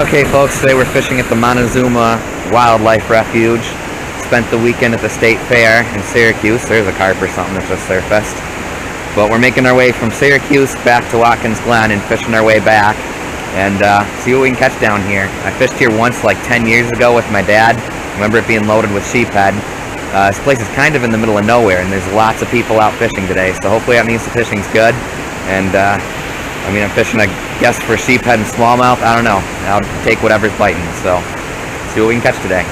Okay folks, today we're fishing at the Montezuma Wildlife Refuge. Spent the weekend at the State Fair in Syracuse. There's a carp or something that just surfaced. But we're making our way from Syracuse back to Watkins Glen and fishing our way back and see what we can catch down here. I fished here once like 10 years ago with my dad. I remember it being loaded with sheephead. This place is kind of in the middle of nowhere and there's lots of people out fishing today, so hopefully that means the fishing's good. And I'm fishing, I guess, for sheephead and smallmouth. I don't know. I'll take whatever's biting. So, see what we can catch today.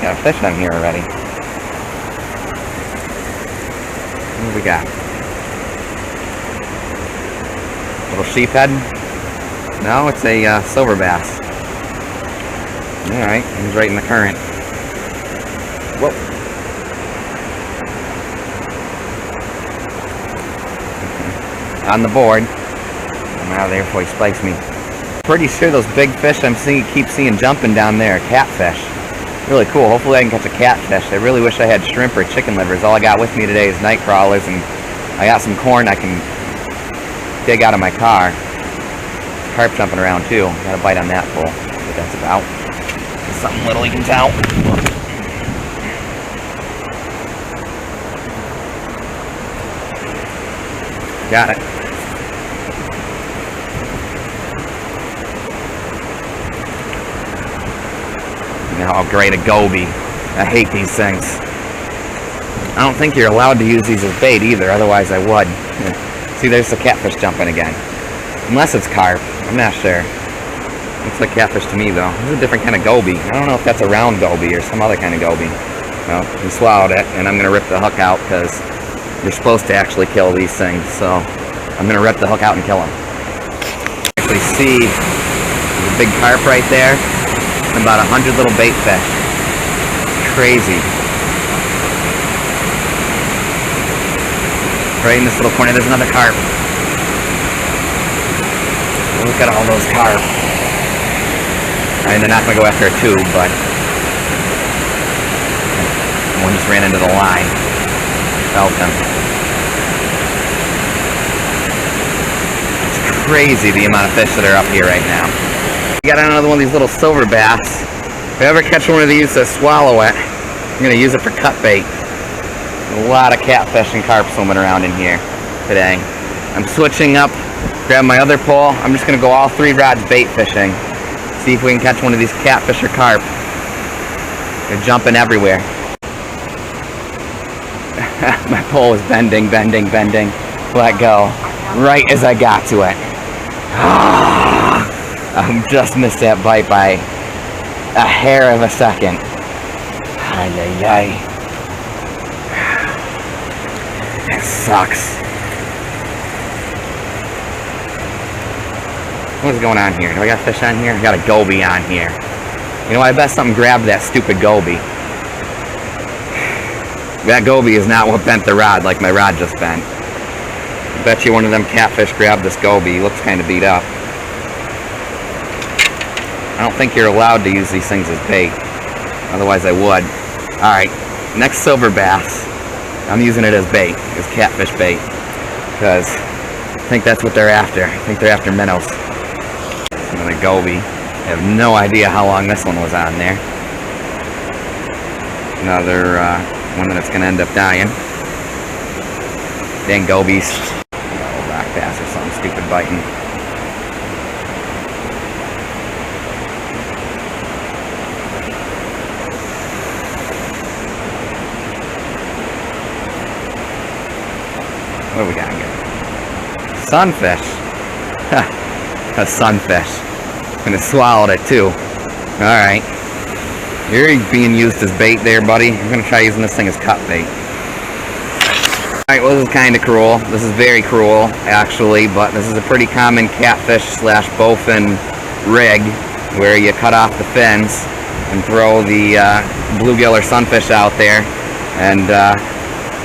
Got a fish on here already. What do we got? Little sheephead? No, it's a silver bass. Alright, he's right in the current. Whoa. On the board. I'm out of there before he spikes me. Pretty sure those big fish keep seeing jumping down there are catfish. Really cool. Hopefully I can catch a catfish. I really wish I had shrimp or chicken livers. All I got with me today is night crawlers, and I got some corn I can dig out of my car. Carp jumping around too. Got a bite on that pole. What that's about. Just something little you can tell. Got it. Oh, great, a goby. I hate these things. I don't think you're allowed to use these as bait either, otherwise I would. Yeah. See, there's the catfish jumping again. Unless it's carp. I'm not sure. Looks like catfish to me, though. This is a different kind of goby. I don't know if that's a round goby or some other kind of goby. Well, he swallowed it, and I'm going to rip the hook out because you're supposed to actually kill these things, so I'm going to rip the hook out and kill him. Actually see the big carp right there. About 100 little bait fish. It's crazy. Right in this little corner, there's another carp. Look at all those carp. I mean, they're not going to go after a tube, but one just ran into the line. Felt him. It's crazy the amount of fish that are up here right now. Got another one of these little silver bass. If I ever catch one of these that swallow it, I'm going to use it for cut bait. A lot of catfish and carp swimming around in here today. I'm switching up, grab my other pole. I'm just going to go all 3 rods bait fishing. See if we can catch one of these catfish or carp. They're jumping everywhere. My pole is bending. Let go. Right as I got to it. I just missed that bite by a hair of a second. Ay, ay, ay. That sucks. What's going on here? Do I got fish on here? I got a goby on here. You know, I bet something grabbed that stupid goby. That goby is not what bent the rod like my rod just bent. I bet you one of them catfish grabbed this goby. He looks kind of beat up. I don't think you're allowed to use these things as bait. Otherwise I would. Alright, next silver bass. I'm using it as bait, as catfish bait. Because I think that's what they're after. I think they're after minnows. Another goby. I have no idea how long this one was on there. Another one that's going to end up dying. Dang gobies. A rock bass or something stupid biting. What do we got here? Sunfish. A sunfish. And it swallowed it too. Alright. You're being used as bait there, buddy. I'm going to try using this thing as cut bait. Alright, well, this is kind of cruel. This is very cruel, actually, but this is a pretty common catfish / bowfin rig where you cut off the fins and throw the bluegill or sunfish out there, and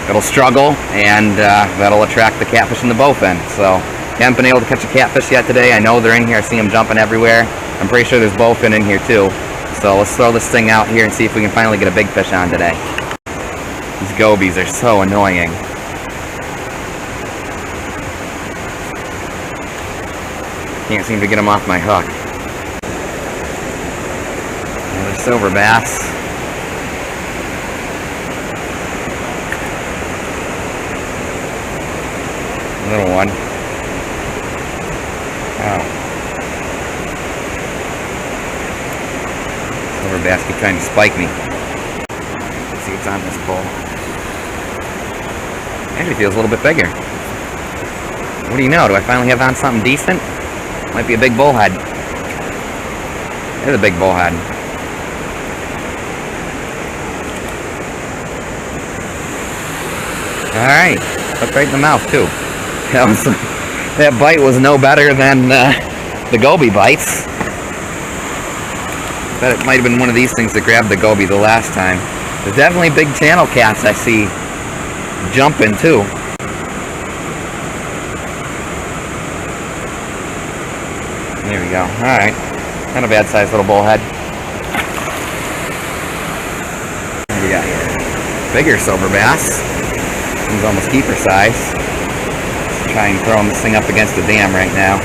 it'll struggle, and that'll attract the catfish and the bowfin. So, haven't been able to catch a catfish yet today. I know they're in here. I see them jumping everywhere. I'm pretty sure there's bowfin in here too. So let's throw this thing out here and see if we can finally get a big fish on today. These gobies are so annoying. Can't seem to get them off my hook. Another silver bass. Little one. Wow. Silver bass keep trying to spike me. Let's see what's on this pole. Actually feels a little bit bigger. What do you know? Do I finally have on something decent? Might be a big bullhead. There's a big bullhead. Alright. Hooked right in the mouth too. That bite was no better than the goby bites. Bet it might have been one of these things that grabbed the goby the last time. There's definitely big channel cats I see jumping too. There we go. Alright. Not a bad sized little bullhead. What do we got here? Bigger silver bass. He's almost keeper size. Let's try and throw this thing up against the dam right now.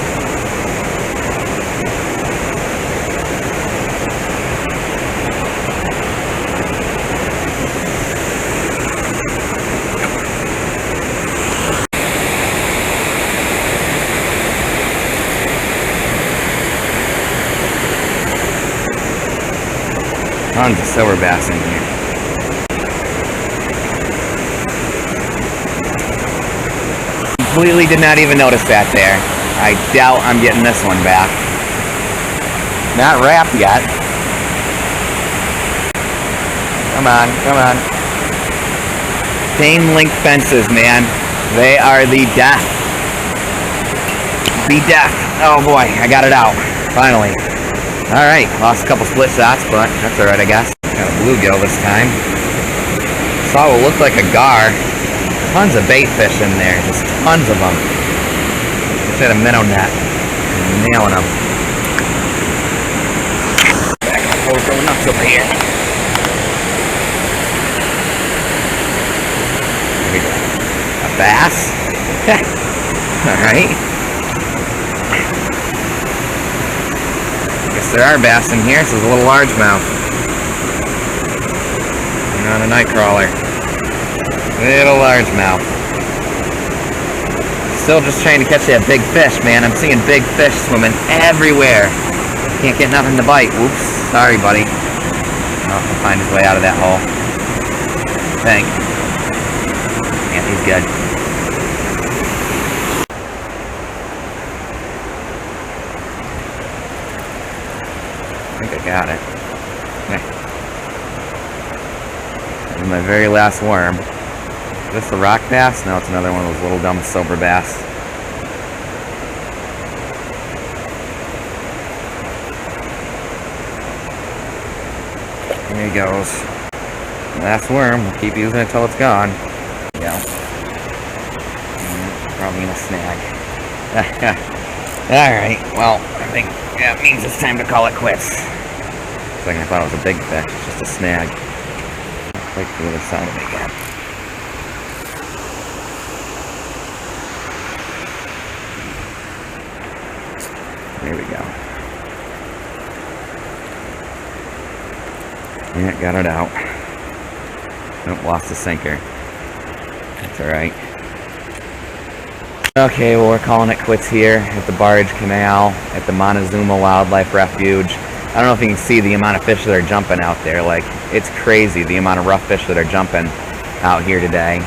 Tons of silver bass in here. Completely did not even notice that there. I doubt I'm getting this one back. Not wrapped yet. Come on, come on. Chain link fences, man. They are the death. The death. Oh boy, I got it out. Finally. Alright, lost a couple split shots, but that's alright, I guess. Got a bluegill this time. Saw what looked like a gar. Tons of bait fish in there, just tons of them. Just had a minnow net. Nailing them. Back up, we're going nuts over here. There we go. A bass? Alright. Guess there are bass in here. This is a little largemouth. Not a night crawler. Little largemouth. Still just trying to catch that big fish, man. I'm seeing big fish swimming everywhere. Can't get nothing to bite. Whoops. Sorry, buddy. Oh, he'll find his way out of that hole. Thank. Yeah, he's good. I think I got it. This is my very last worm. Is this a rock bass? No, it's another one of those little dumb silver bass. There he goes. Last worm. We'll keep using it until it's gone. There we go. Probably in a snag. Alright, well, I think that means it's time to call it quits. Looks like I thought it was a big fish. It's just a snag. Like the other side of it again. There we go. Yeah, got it out. Nope, lost the sinker. That's alright. Okay, well, we're calling it quits here at the Barge Canal at the Montezuma Wildlife Refuge. I don't know if you can see the amount of fish that are jumping out there. Like, it's crazy the amount of rough fish that are jumping out here today.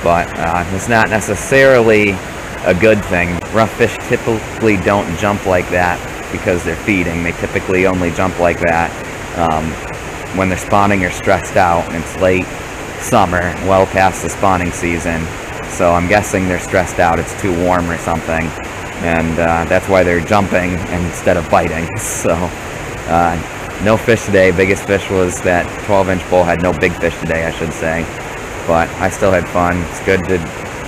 But it's not necessarily a good thing. Rough fish typically don't jump like that because they're feeding. They typically only jump like that when they're spawning or stressed out, and it's late summer, well past the spawning season. So I'm guessing they're stressed out, it's too warm or something, and that's why they're jumping instead of biting. So no fish today. Biggest fish was that 12-inch bullhead. No big fish today, I should say, but I still had fun. It's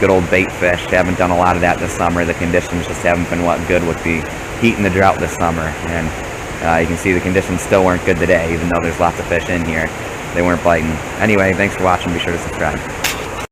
good old bait fish. Haven't done a lot of that this summer. The conditions just haven't been good with the heat and the drought this summer, and you can see the conditions still weren't good today, even though there's lots of fish in here. They weren't biting. Anyway, thanks for watching. Be sure to subscribe.